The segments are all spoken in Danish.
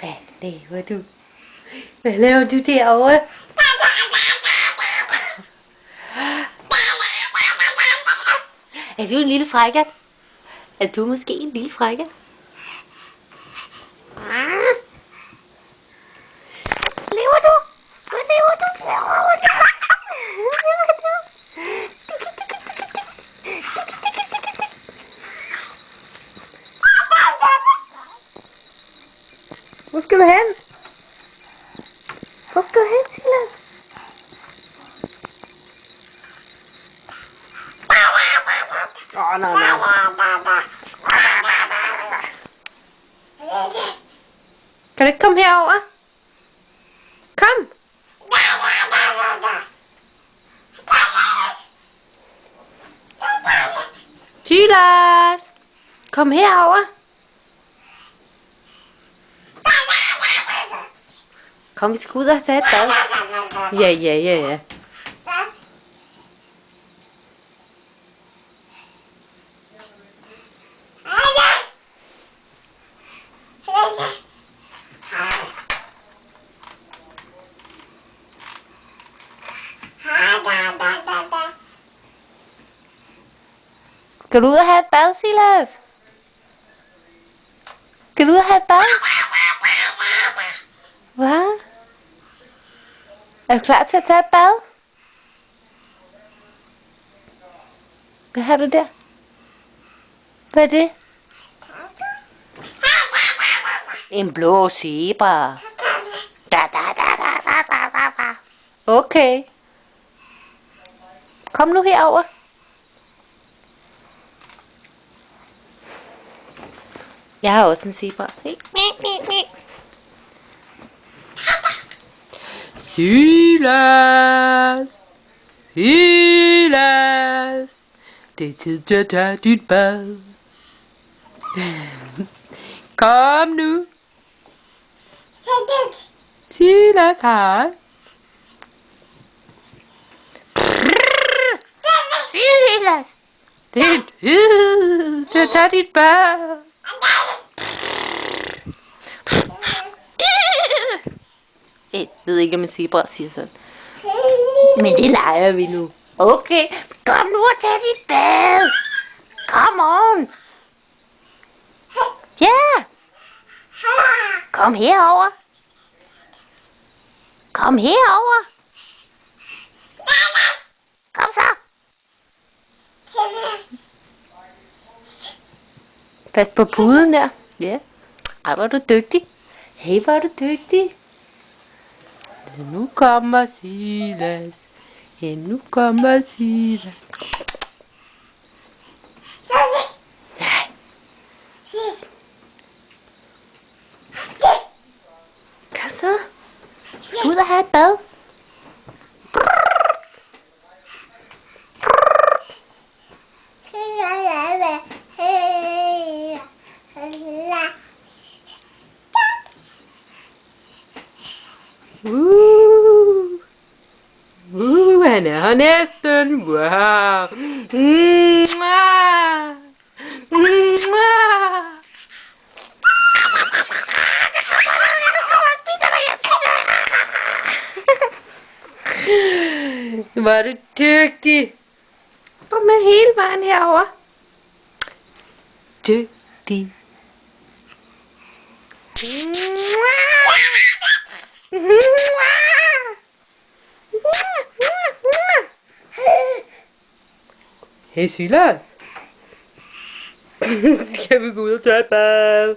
Hvad laver du? Hvad laver du derovre? Er du en lille frækker? Er du måske en lille frækker? Lever du? Hvad lever du? Lever du? Hvor skal du hen? Hvor skal du hen, Silas? Nej. Kan du ikke komme herover? Kom! Silas! Kom herover! Kom, vi skal ud og tage et bad. Ja. Skal du ud og have et bad, Silas? Skal du ud og have et bad? Hvad? Er du klar til at tage et bad? Hvad har du der? Hvad er det? En blå zebra. Da. Okay. Kom nu herover. Jeg har også en zebra. Silas! Silas! Det er tid til at tage dit bad. Kom nu. Silas, hej. Silas! Det er tid til at tage dit bad. Jeg ved ikke, om en zebra siger sådan. Men det leger vi nu. Okay, kom nu og tag dit bad. Kom on. Ja. Kom herover. Kom herover. Kom så. Pas på puden der. Ja. Ej, hvor er du dygtig. Hey, hvor er du dygtig. Nu kommer Silas. Ja, nu kommer Silas. Nej. Kom så. Skal ud og have et bad. Han er her næsten. Wow. Var du dygtig. Kom med hele vejen herover. Dygtig. Hey Silas. Skal vi gå ud og tage et bad?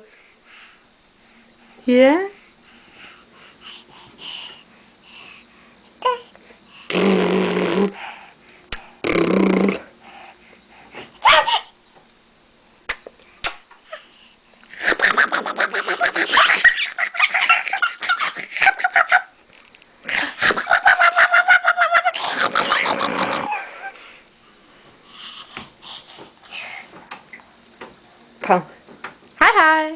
Ja. Kom. Hej hej.